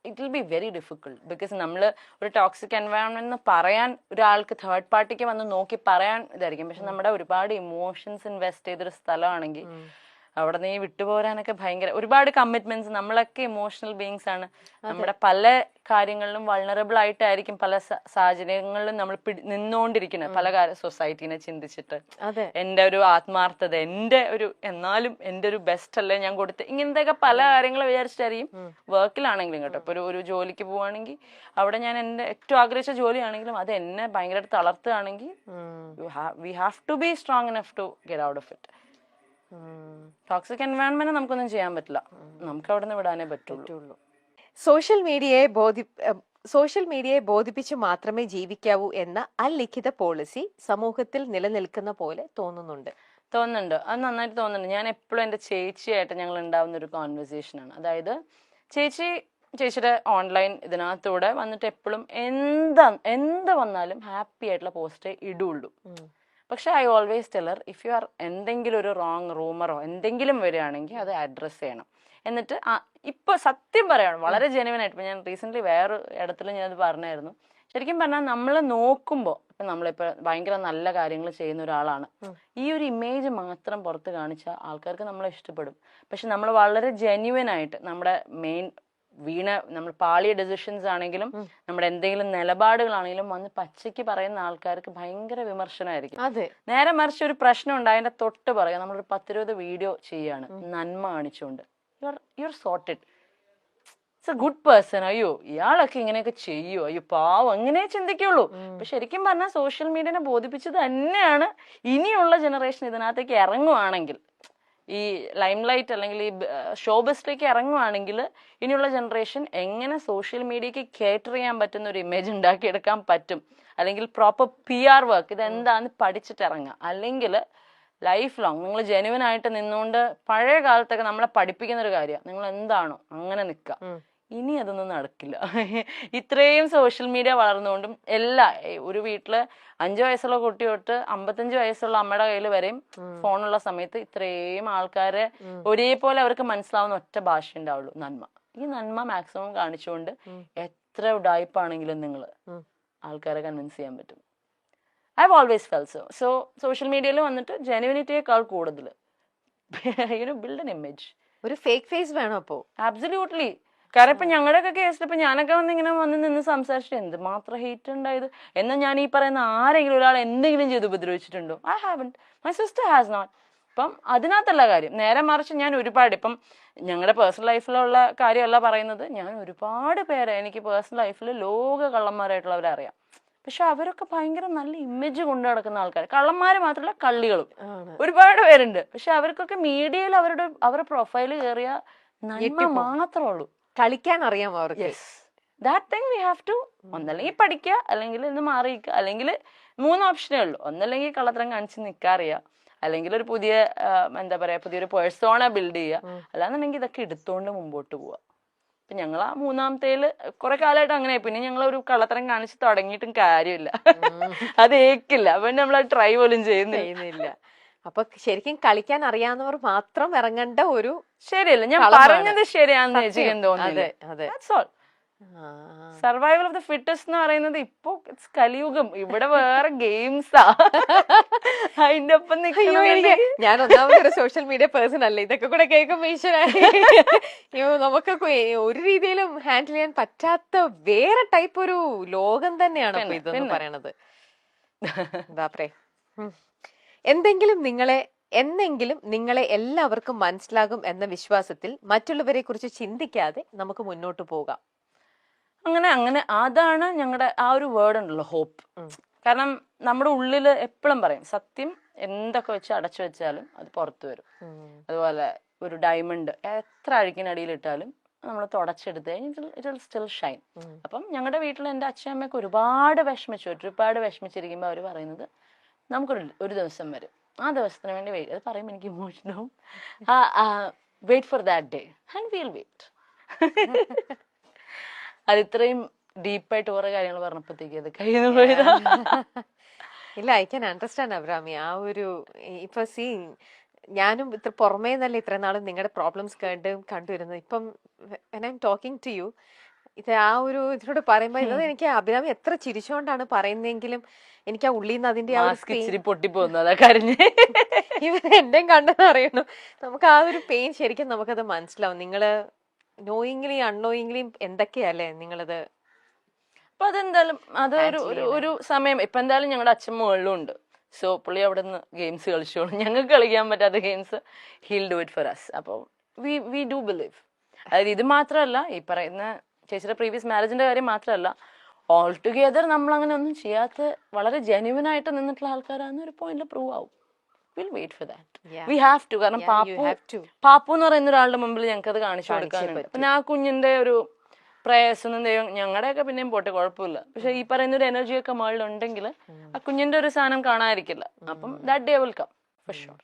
It will be very difficult. Because നമ്മൾ ഒരു toxic environment എന്ന് പറയാൻ ഒരാൾക്ക് തേർഡ് പാർട്ടിക്ക് വന്ന് നോക്കി പറയാൻ ഇതായിരിക്കും. പക്ഷെ നമ്മുടെ ഒരുപാട് ഇമോഷൻസ് ഇൻവെസ്റ്റ് ചെയ്തൊരു സ്ഥലമാണെങ്കിൽ അവിടെ നിന്ന് ഈ വിട്ടുപോരാനൊക്കെ ഭയങ്കര ഒരുപാട് കമ്മിറ്റ്മെന്റ്സ്. നമ്മളൊക്കെ ഇമോഷണൽ ബീങ്സ് ആണ്. നമ്മുടെ പല കാര്യങ്ങളിലും വൾണറബിൾ ആയിട്ടായിരിക്കും പല സാഹചര്യങ്ങളിലും നമ്മൾ നിന്നുകൊണ്ടിരിക്കുന്നത്. പല സൊസൈറ്റീനെ ചിന്തിച്ചിട്ട് എന്റെ ഒരു ആത്മാർത്ഥത, എന്റെ ഒരു എന്നാലും എന്റെ ഒരു ബെസ്റ്റ് അല്ലേ ഞാൻ കൊടുത്ത്, ഇങ്ങനത്തെയൊക്കെ പല കാര്യങ്ങൾ വിചാരിച്ചിട്ടായിരിക്കും വർക്കിലാണെങ്കിലും കേട്ടോ. ഇപ്പൊ ഒരു ജോലിക്ക് പോവാണെങ്കിൽ അവിടെ ഞാൻ എന്റെ ഏറ്റവും ആഗ്രഹിച്ച ജോലിയാണെങ്കിലും അത് എന്നെ ഭയങ്കരമായിട്ട് തളർത്തുകയാണെങ്കിൽ we have to be strong enough to get out of it. Toxic environment നമുക്കൊന്നും ചെയ്യാൻ പറ്റില്ല, നമുക്ക് അവിടെ നിന്ന് വിടാനേ പറ്റുള്ളൂ. സോഷ്യൽ മീഡിയയെ ബോധിപ്പിച്ച് മാത്രമേ ജീവിക്കാവൂ എന്ന അലിഖിത പോളിസി സമൂഹത്തിൽ നിലനിൽക്കുന്ന പോലെ തോന്നുന്നുണ്ട്. അത് നന്നായിട്ട് തോന്നുന്നുണ്ട്. ഞാൻ എപ്പോഴും എൻ്റെ ചേച്ചിയായിട്ട് ഞങ്ങൾ ഉണ്ടാവുന്ന ഒരു കോൺവെർസേഷനാണ്. അതായത് ചേച്ചിയുടെ ഓൺലൈൻ ഇതിനകത്തൂടെ വന്നിട്ട് എപ്പോഴും എന്ത് വന്നാലും ഹാപ്പി ആയിട്ടുള്ള പോസ്റ്റേ ഇടുള്ളൂ. പക്ഷെ I always teller, if you are എന്തെങ്കിലും ഒരു റോങ് റൂമറോ എന്തെങ്കിലും വരികയാണെങ്കിൽ അത് അഡ്രസ്സ് ചെയ്യണം. എന്നിട്ട് ഇപ്പൊ സത്യം പറയാണ് വളരെ ജെനുവിൻ ആയിട്ട്. ഇപ്പൊ ഞാൻ റീസെന്റ് വേറെ ഇടത്തിൽ ഞാനത് പറഞ്ഞായിരുന്നു. ശരിക്കും പറഞ്ഞാൽ നമ്മൾ നോക്കുമ്പോൾ ഇപ്പൊ നമ്മളിപ്പോ ഭയങ്കര നല്ല കാര്യങ്ങൾ ചെയ്യുന്ന ഒരാളാണ്, ഈ ഒരു ഇമേജ് മാത്രം പുറത്ത് കാണിച്ചാൽ ആൾക്കാർക്ക് നമ്മളെ ഇഷ്ടപ്പെടും. പക്ഷെ നമ്മൾ വളരെ ജെന്യുവൻ ആയിട്ട് നമ്മുടെ മെയിൻ നമ്മൾ പാളിയ ഡെസിഷൻസ് ആണെങ്കിലും നമ്മുടെ എന്തെങ്കിലും നിലപാടുകളാണെങ്കിലും വന്ന് പച്ചയ്ക്ക് പറയുന്ന ആൾക്കാർക്ക് ഭയങ്കര വിമർശനമായിരിക്കും. നേരെ മറിച്ച് ഒരു പ്രശ്നം ഉണ്ടായതിന്റെ തൊട്ട് പറയാം, നമ്മളൊരു 10-20 വീഡിയോ ചെയ്യാണ് നന്മ കാണിച്ചുകൊണ്ട്, you are sorted, it's A good person, അയ്യോ ഇയാളൊക്കെ ഇങ്ങനെയൊക്കെ ചെയ്യോ, അയ്യോ പാവം, അങ്ങനെ ചിന്തിക്കുള്ളൂ. അപ്പൊ ശരിക്കും പറഞ്ഞാൽ സോഷ്യൽ മീഡിയനെ ബോധിപ്പിച്ചത് തന്നെയാണ് ഇനിയുള്ള ജനറേഷൻ ഇതിനകത്തേക്ക് ഇറങ്ങുവാണെങ്കിൽ, ഈ ലൈം ലൈറ്റ് അല്ലെങ്കിൽ ഈ ഷോബസിലേക്ക് ഇറങ്ങുവാണെങ്കിൽ ഇനിയുള്ള ജനറേഷൻ എങ്ങനെ സോഷ്യൽ മീഡിയക്ക് കേറ്റർ ചെയ്യാൻ പറ്റുന്ന ഒരു ഇമേജ് ഉണ്ടാക്കിയെടുക്കാൻ പറ്റും, അല്ലെങ്കിൽ പ്രോപ്പർ PR വർക്ക് ഇതെന്താന്ന് പഠിച്ചിട്ട് ഇറങ്ങുക. അല്ലെങ്കിൽ ലൈഫ് ലോങ് നിങ്ങൾ ജെനുവൻ ആയിട്ട് നിന്നുകൊണ്ട് പഴയ കാലത്തൊക്കെ നമ്മളെ പഠിപ്പിക്കുന്ന ഒരു കാര്യമാണ്, നിങ്ങൾ എന്താണോ അങ്ങനെ നിൽക്കുക. ഇനി അതൊന്നും നടക്കില്ല. ഇത്രയും സോഷ്യൽ മീഡിയ വളർന്നുകൊണ്ടും ഒരു വീട്ടില് 5 വയസ്സുള്ള കുട്ടി തൊട്ട് 55 വയസ്സുള്ള അമ്മയുടെ കയ്യിൽ വരെയും ഫോണുള്ള സമയത്ത് ഇത്രയും ആൾക്കാരെ ഒരേപോലെ അവർക്ക് മനസ്സിലാവുന്ന ഒറ്റ ഭാഷ ഉണ്ടാവുള്ളൂ, നന്മ. ഈ നന്മ മാക്സിമം കാണിച്ചുകൊണ്ട് എത്ര ഉഡായിപ്പാണെങ്കിലും നിങ്ങൾ ആൾക്കാരെ കൺവിൻസ് ചെയ്യാൻ പറ്റും. I have always felt so social മീഡിയയിൽ വന്നിട്ട് ജെനുവിനിറ്റിയേക്കാൾ കൂടുതൽ ബിൽഡ് എൻ ഇമേജ്. ഒരു ഫേക്ക് ഫേസ് വേണം അപ്പോ. അബ്സല്യൂട്ട്ലി. കാരണം ഇപ്പൊ ഞങ്ങളുടെയൊക്കെ കേസിൽ ഇപ്പൊ ഞാനൊക്കെ ഇങ്ങനെ വന്ന് നിന്ന് സംസാരിച്ചിട്ട് എന്ത് മാത്രം ഹേറ്റ് ഉണ്ടായത്. എന്നാൽ ഞാൻ ഈ പറയുന്ന ആരെങ്കിലും ഒരാൾ എന്തെങ്കിലും ചെയ്ത് ഉപദ്രവിച്ചിട്ടുണ്ടോ? I haven't, my sister has not. അപ്പം അതിനകത്തുള്ള കാര്യം. നേരെ മറിച്ച് ഞാൻ ഒരുപാട് ഇപ്പം ഞങ്ങളുടെ പേഴ്സണൽ ലൈഫിലുള്ള കാര്യമല്ല പറയുന്നത്, ഞാൻ ഒരുപാട് പേരെ എനിക്ക് പേഴ്സണൽ ലൈഫിൽ ലോക കള്ളന്മാരായിട്ടുള്ളവരെ അറിയാം. പക്ഷെ അവരൊക്കെ ഭയങ്കര നല്ല ഇമേജ് കൊണ്ടു നടക്കുന്ന ആൾക്കാർ, കള്ളന്മാര് മാത്രമല്ല കള്ളികളും ഒരുപാട് പേരുണ്ട്. പക്ഷെ അവർക്കൊക്കെ മീഡിയയിൽ അവരുടെ പ്രൊഫൈല് കയറിയ നന്മ മാത്രമേ ഉള്ളൂ. കളിക്കാൻ അറിയാം അവർക്ക്. That thing we have to ഒന്നല്ലെങ്കിൽ പഠിക്കുക, അല്ലെങ്കിൽ ഇത് മാറിയിക്കുക, അല്ലെങ്കിൽ 3 ഓപ്ഷനേ ഉള്ളൂ. ഒന്നല്ലെങ്കിൽ കള്ളത്തരം കാണിച്ച് നിൽക്കാറിയാം, അല്ലെങ്കിൽ ഒരു പുതിയൊരു പേഴ്സോണ ബിൽഡ് ചെയ്യുക, അല്ലാന്നുണ്ടെങ്കിൽ ഇതൊക്കെ എടുത്തോണ്ട് മുമ്പോട്ട് പോവുക. അപ്പൊ ഞങ്ങൾ ആ 3ാമത്തേല് കുറെ കാലമായിട്ട് അങ്ങനെ. പിന്നെ ഞങ്ങൾ ഒരു കള്ളത്തരം കാണിച്ച് തുടങ്ങിയിട്ടും കാര്യമില്ല, അത് ഏക്കില്ല. അപ്പൊ നമ്മൾ ട്രൈ പോലും ചെയ്യുന്നില്ല. അപ്പൊ ശരിക്കും കളിക്കാൻ അറിയാവുന്നവർ മാത്രം ഇറങ്ങേണ്ട ഒരു ശരിയല്ല. ഞാൻ പറഞ്ഞത് ശരിയാണെന്ന് ചേച്ചിക്ക് തോന്നുന്നു. സർവൈവൽ ഓഫ് ദ ഫിറ്റസ്റ്റ് എന്ന് പറയുന്നത് ഇപ്പൊ കലിയുഗം. ഇവിടെ വേറെ ഗെയിംസാ അതിന്റെ ഒപ്പം. ഞാൻ ഒന്നാമതൊരു സോഷ്യൽ മീഡിയ പേഴ്സൺ അല്ല, ഇതൊക്കെ കൂടെ കേൾക്കുമ്പോ നമുക്കൊക്കെ ഒരു രീതിയിലും ഹാൻഡിൽ ചെയ്യാൻ പറ്റാത്ത വേറെ ടൈപ്പ് ഒരു ലോകം തന്നെയാണ് ഇതെന്ന് പറയണത്. എന്നെങ്കിലും നിങ്ങളെ എല്ലാവർക്കും മനസ്സിലാകും എന്ന വിശ്വാസത്തിൽ മറ്റുള്ളവരെ കുറിച്ച് ചിന്തിക്കാതെ നമുക്ക് മുന്നോട്ട് പോകാം. അങ്ങനെ അതാണ് ഞങ്ങളുടെ ആ ഒരു വേർഡ് ഉണ്ടല്ലോ, ഹോപ്പ്. കാരണം നമ്മുടെ ഉള്ളില് എപ്പോഴും പറയും, സത്യം എന്തൊക്കെ വെച്ച് അടച്ചു വെച്ചാലും അത് പുറത്തു വരും. അതുപോലെ ഒരു ഡയമണ്ട് എത്ര അഴുക്കിനടിയിലിട്ടാലും നമ്മൾ തുടച്ചെടുത്ത് കഴിഞ്ഞാൽ ഇറ്റ് വിൽ സ്റ്റിൽ ഷൈൻ. അപ്പം ഞങ്ങളുടെ വീട്ടിൽ എൻ്റെ അച്ഛനമ്മയൊക്കെ ഒരുപാട് വിഷമിച്ചിരിക്കുമ്പോൾ അവർ പറയുന്നത്, നമുക്കൊരു ദിവസം വരും, ആ ദിവസത്തിന് വേണ്ടി വെയിറ്റ്. അത് പറയുമ്പോൾ എനിക്ക് ഇമോഷനാവും. Wait for that day and will wait. അത് ഇത്രയും ഡീപ്പായിട്ട് കുറെ കാര്യങ്ങൾ പറഞ്ഞപ്പോഴത്തേക്ക് അത് കയ്യിൽ പോയതാ. ഇല്ല, ഐ ക്യാൻ അണ്ടർസ്റ്റാൻഡ് അബ്രാമി. ആ ഒരു ഇപ്പൊ ഞാനും ഇത്ര പുറമേ നല്ല ഇത്ര നാളും നിങ്ങളുടെ പ്രോബ്ലംസ് കണ്ടുവരുന്നത്. ഇപ്പം when I'm talking to you, ഇത് ആ ഒരു ഇതിനോട് പറയുമ്പോ ഇത് എനിക്ക് അഭിരാമി എത്ര ചിരിച്ചോണ്ടാണ് പറയുന്നെങ്കിലും എനിക്ക് ആ ഉള്ളിൽ നിന്ന് അതിന്റെ ആ ഒരു മാസ്ക് ഇച്ചിരി പൊട്ടിപ്പോന്നു അതാ കരഞ്ഞ്. ഇവർ എന്റെ കണ്ടെന്ന് അറിയണു. നമുക്ക് ആ ഒരു പെയിൻ ശരിക്കും നമുക്കത് മനസ്സിലാവും. നിങ്ങള് നോയിങ്ലി അൺനോയിങ്ലി എന്തൊക്കെയല്ലേ നിങ്ങളത്. അപ്പൊ അതെന്തായാലും അത് ഒരു സമയം ഇപ്പൊ എന്തായാലും ഞങ്ങളുടെ അച്ഛൻ മുകളിലും ഉണ്ട്. സോ പുള്ളി അവിടെ നിന്ന് ഗെയിംസ് കളിച്ചോളും. ഞങ്ങൾക്ക് കളിക്കാൻ പറ്റാത്ത games he'll do it for us. അപ്പോൾ വി ഡു ബിലീവ്. അതായത് ഇത് മാത്രമല്ല, ഈ പറയുന്ന ചേച്ചിയുടെ പ്രീവിയസ് മാരേജിന്റെ കാര്യം മാത്രമല്ല, ഓൾ ടുഗെദർ നമ്മൾ അങ്ങനെ ഒന്നും ചെയ്യാത്ത വളരെ ജെന്യുവൻ ആയിട്ട് നിന്നിട്ടുള്ള ആൾക്കാരാണെന്ന് ഒരു പോയിന്റിൽ പ്രൂവ് ആവും. Will wait for that. We have to. കാരണം പാപ്പു എന്ന് പറയുന്ന ഒരാളുടെ മുമ്പിൽ ഞങ്ങൾക്ക് അത് കാണിച്ചു കൊടുക്കാനുണ്ട്. പിന്നെ ആ കുഞ്ഞിന്റെ ഒരു പ്രയാസമൊന്നും ദൈവം ഞങ്ങളുടെയൊക്കെ പിന്നെയും പോട്ടെ, കുഴപ്പമില്ല. പക്ഷെ ഈ പറയുന്ന ഒരു എനർജിയൊക്കെ മുകളിലുണ്ടെങ്കിൽ ആ കുഞ്ഞിന്റെ ഒരു സാധനം കാണാതിരിക്കില്ല. അപ്പം that day will come for sure.